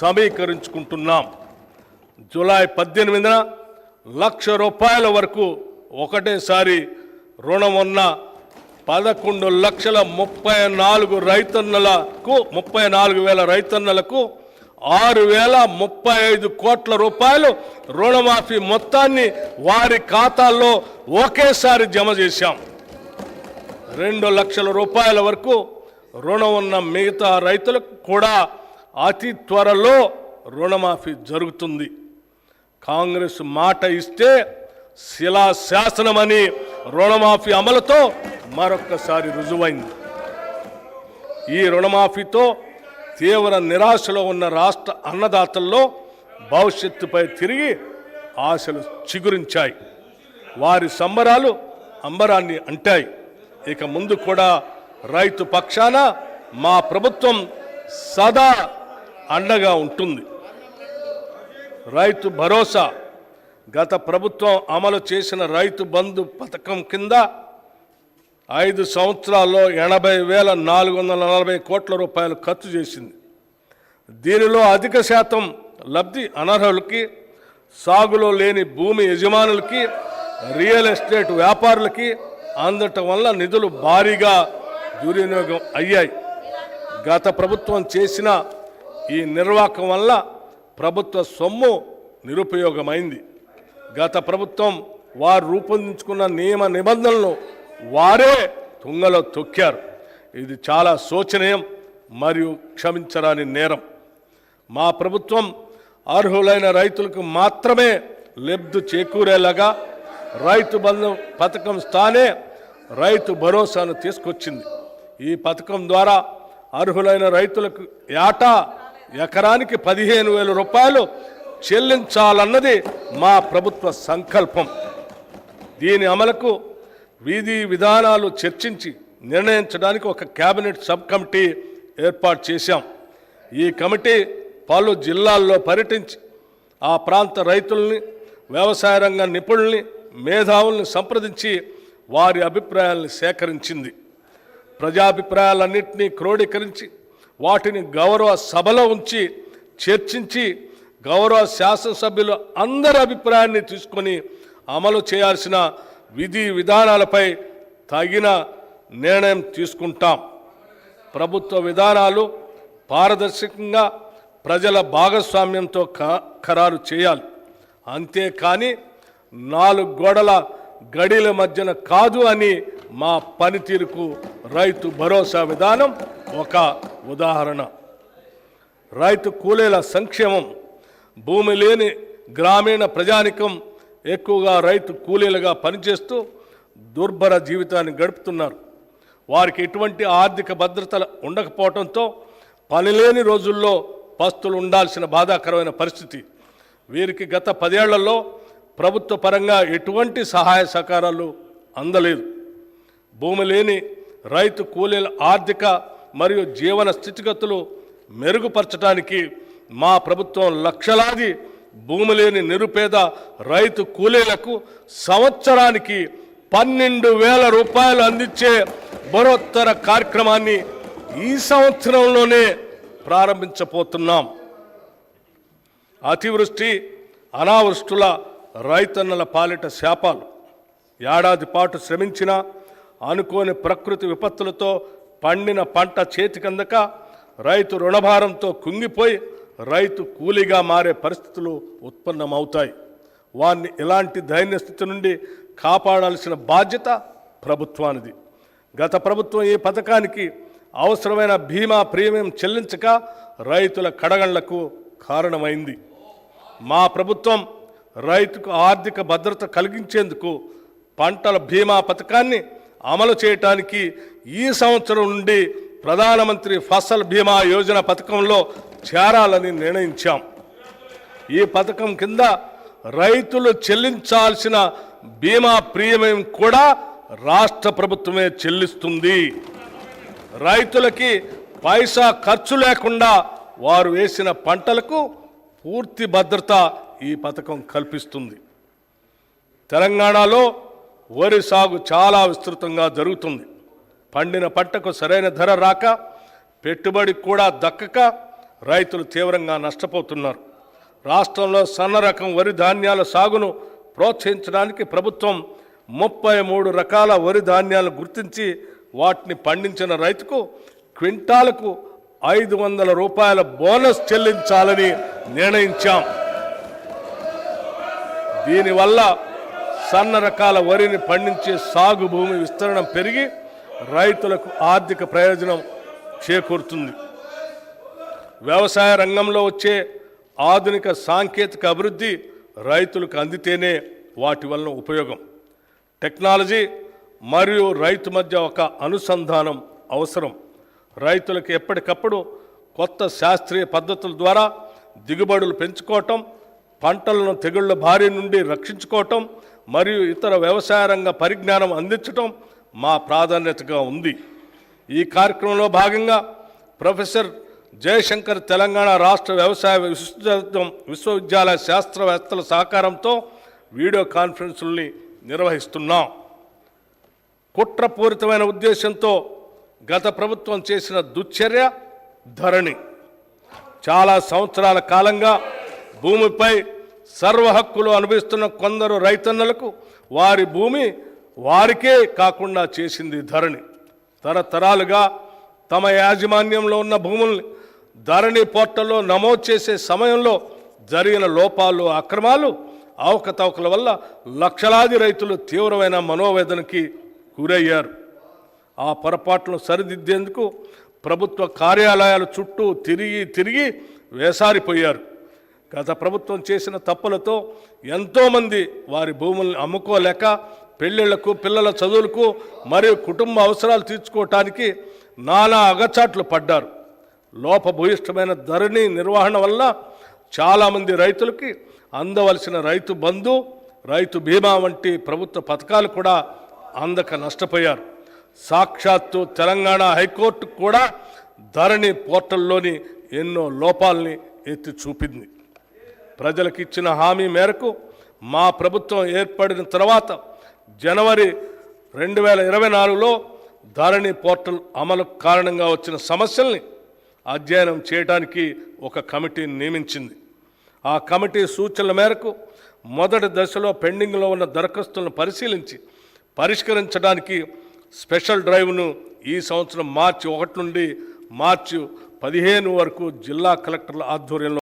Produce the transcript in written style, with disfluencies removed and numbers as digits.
సమీకరించుకుంటున్నాం. July 18న ₹1,00,000 వరకు ఒకటేసారి రుణం ఉన్న 11,34,000 రైతన్నలకు 6,035 కోట్ల రూపాయలు రుణమాఫీ మొత్తాన్ని వారి ఖాతాల్లో ఒకేసారి జమ చేశాం. 2 లక్షల రూపాయల వరకు రుణం ఉన్న మిగతా రైతులకు కూడా అతి త్వరలో రుణమాఫీ జరుగుతుంది. కాంగ్రెస్ మాట ఇస్తే శిలాశాసనమని రుణమాఫీ అమలుతో మరొక్కసారి రుజువైంది. ఈ రుణమాఫీతో తీవ్ర నిరాశలో ఉన్న రాష్ట్ర అన్నదాతల్లో భవిష్యత్తుపై తిరిగి ఆశలు చిగురించాయి. వారి సంబరాలు అంబరాన్ని అంటాయి. ఇక ముందు కూడా రైతు పక్షాన మా ప్రభుత్వం సదా అండగా ఉంటుంది. రైతు భరోసా గత ప్రభుత్వం అమలు చేసిన రైతు బంధు పథకం కింద 5 సంవత్సరాల్లో 80,440 కోట్ల రూపాయలు ఖర్చు చేసింది. దీనిలో అధిక శాతం లబ్ధి అనర్హులకి, సాగులో లేని భూమి యజమానులకి, రియల్ ఎస్టేట్ వ్యాపారులకి అందటం వల్ల నిధులు భారీగా దుర్వినియోగం అయ్యాయి. గత ప్రభుత్వం చేసిన ఈ నిర్వాహకం వల్ల ప్రభుత్వ సొమ్ము నిరుపయోగమైంది. గత ప్రభుత్వం వారు రూపొందించుకున్న నియమ నిబంధనలను వారే తుంగలో తొక్కారు. ఇది చాలా శోచనీయం మరియు క్షమించరాని నేరం. మా ప్రభుత్వం అర్హులైన రైతులకు మాత్రమే లబ్ధి చేకూరేలాగా రైతు బంధు పథకం స్థానే రైతు భరోసాను తీసుకొచ్చింది. ఈ పథకం ద్వారా అర్హులైన రైతులకు ఏటా ఎకరానికి 15,000 రూపాయలు చెల్లించాలన్నది మా ప్రభుత్వ సంకల్పం. దీని అమలుకు విధి విధానాలు చర్చించి నిర్ణయించడానికి ఒక కేబినెట్ సబ్ కమిటీ ఏర్పాటు చేశాం. ఈ కమిటీ పలు జిల్లాల్లో పర్యటించి ఆ ప్రాంత రైతుల్ని, వ్యవసాయ రంగ నిపుణుల్ని, మేధావుల్ని సంప్రదించి వారి అభిప్రాయాలను సేకరించింది. ప్రజాభిప్రాయాలన్నింటినీ క్రోడీకరించి వాటిని గౌరవ సభలో ఉంచి చర్చించి గౌరవ శాసనసభ్యులు అందరి అభిప్రాయాన్ని తీసుకొని అమలు చేయాల్సిన విధి విధానాలపై తగిన నిర్ణయం తీసుకుంటాం. ప్రభుత్వ విధానాలు పారదర్శకంగా ప్రజల భాగస్వామ్యంతో ఖరారు చేయాలి. అంతేకాని 4 గోడల గడిల మధ్యన కాదు అని మా పనితీరుకు రైతు భరోసా విధానం ఒక ఉదాహరణ. రైతు కూలీల సంక్షేమం. భూమి లేని గ్రామీణ ప్రజానికం ఎక్కువగా రైతు కూలీలుగా పనిచేస్తూ దుర్భర జీవితాన్ని గడుపుతున్నారు. వారికి ఎటువంటి ఆర్థిక భద్రత ఉండకపోవడంతో పనిలేని రోజుల్లో పస్తులు ఉండాల్సిన బాధాకరమైన పరిస్థితి. వీరికి గత 10 ఏళ్లలో ప్రభుత్వ పరంగా ఎటువంటి సహాయ సహకారాలు అందలేదు. భూమి లేని రైతు కూలీల ఆర్థిక మరియు జీవన స్థితిగతులు మెరుగుపరచడానికి మా ప్రభుత్వం లక్షలాది భూమి లేని నిరుపేద రైతు కూలీలకు సంవత్సరానికి 12,000 రూపాయలు అందించే బరోత్తర కార్యక్రమాన్ని ఈ సంవత్సరంలోనే ప్రారంభించబోతున్నాం. అతివృష్టి, అనావృష్టుల రైతన్నల పాలిట శాపాలు. ఏడాది పాటు శ్రమించిన అనుకోని ప్రకృతి విపత్తులతో పండిన పంట చేతికందక రైతు రుణభారంతో కుంగిపోయి రైతు కూలీగా మారే పరిస్థితులు ఉత్పన్నమవుతాయి. వారిని ఇలాంటి దైన్య స్థితి నుండి కాపాడాల్సిన బాధ్యత ప్రభుత్వానిది. గత ప్రభుత్వం ఈ పథకానికి అవసరమైన బీమా ప్రీమియం చెల్లించక రైతుల కడగళ్లకు కారణమైంది. మా ప్రభుత్వం రైతుకు ఆర్థిక భద్రత కలిగించేందుకు పంటల బీమా పథకాన్ని అమలు చేయడానికి ఈ సంవత్సరం నుండి ప్రధానమంత్రి ఫసల్ బీమా యోజన పథకంలో చేరాలని నిర్ణయించాం. ఈ పథకం కింద రైతులు చెల్లించాల్సిన బీమా ప్రీమియం కూడా రాష్ట్ర ప్రభుత్వమే చెల్లిస్తుంది. రైతులకి పైసా ఖర్చు లేకుండా వారు వేసిన పంటలకు పూర్తి భద్రత ఈ పథకం కల్పిస్తుంది. తెలంగాణలో వరి సాగు చాలా విస్తృతంగా జరుగుతుంది. పండిన పంటకు సరైన ధర రాక, పెట్టుబడి కూడా దక్కక రైతులు తీవ్రంగా నష్టపోతున్నారు. రాష్ట్రంలో సన్న రకం వరి ధాన్యాల సాగును ప్రోత్సహించడానికి ప్రభుత్వం 33 రకాల వరి ధాన్యాలను గుర్తించి వాటిని పండించిన రైతుకు క్వింటాలకు 500 రూపాయల బోనస్ చెల్లించాలని నిర్ణయించాం. దీనివల్ల సన్న రకాల వరిని పండించే సాగు భూమి విస్తరణ పెరిగి రైతులకు ఆర్థిక ప్రయోజనం చేకూరుతుంది. వ్యవసాయ రంగంలో వచ్చే ఆధునిక సాంకేతిక అభివృద్ధి రైతులకు అందితేనే వాటి వలన ఉపయోగం. టెక్నాలజీ మరియు రైతు మధ్య ఒక అనుసంధానం అవసరం. రైతులకు ఎప్పటికప్పుడు కొత్త శాస్త్రీయ పద్ధతుల ద్వారా దిగుబడులు పెంచుకోవటం, పంటలను తెగుళ్ల బారి నుండి రక్షించుకోవటం మరియు ఇతర వ్యవసాయ రంగ పరిజ్ఞానం అందించటం మా ప్రాధాన్యతగా ఉంది. ఈ కార్యక్రమంలో భాగంగా ప్రొఫెసర్ జయశంకర్ తెలంగాణ రాష్ట్ర వ్యవసాయ విశ్వవిద్యాలయ శాస్త్రవేత్తల సహకారంతో వీడియో కాన్ఫరెన్సుల్ని నిర్వహిస్తున్నాం. కుట్రపూరితమైన ఉద్దేశంతో గత ప్రభుత్వం చేసిన దుశ్చర్య ధరణి. చాలా సంవత్సరాల కాలంగా భూమిపై సర్వ హక్కులు అనుభవిస్తున్న కొందరు రైతన్నలకు వారి భూమి వారికే కాకుండా చేసింది ధరణి. తరతరాలుగా తమ యాజమాన్యంలో ఉన్న భూముల్ని ధరణి పోర్టల్లో నమోదు చేసే సమయంలో జరిగిన లోపాలు, అక్రమాలు, అవకతవకల వల్ల లక్షలాది రైతులు తీవ్రమైన మనోవేదనకి గురయ్యారు. ఆ పొరపాట్లను సరిదిద్దేందుకు ప్రభుత్వ కార్యాలయాల చుట్టూ తిరిగి వేసారిపోయారు. గత ప్రభుత్వం చేసిన తప్పులతో ఎంతోమంది వారి భూముల్ని అమ్ముకోలేక పెళ్ళిళ్లకు, పిల్లల చదువులకు మరియు కుటుంబ అవసరాలు తీర్చుకోవటానికి నానా అగచాట్లు పడ్డారు. లోపభూయిష్టమైన ధరణి నిర్వహణ వల్ల చాలామంది రైతులకి అందవలసిన రైతు బంధు, రైతు బీమా వంటి ప్రభుత్వ పథకాలు కూడా అందక నష్టపోయారు. సాక్షాత్తు తెలంగాణ హైకోర్టు కూడా ధరణి పోర్టల్లోని ఎన్నో లోపాలని ఎత్తి చూపింది. ప్రజలకు ఇచ్చిన హామీ మేరకు మా ప్రభుత్వం ఏర్పడిన తర్వాత జనవరి 2024లో ధరణి పోర్టల్ అమలు కారణంగా వచ్చిన సమస్యల్ని అధ్యయనం చేయడానికి ఒక కమిటీని నియమించింది. ఆ కమిటీ సూచనల మేరకు మొదటి దశలో పెండింగ్లో ఉన్న దరఖాస్తులను పరిశీలించి పరిష్కరించడానికి స్పెషల్ డ్రైవ్ను ఈ సంవత్సరం మార్చి 1 నుండి మార్చి 15 వరకు జిల్లా కలెక్టర్ల ఆధ్వర్యంలో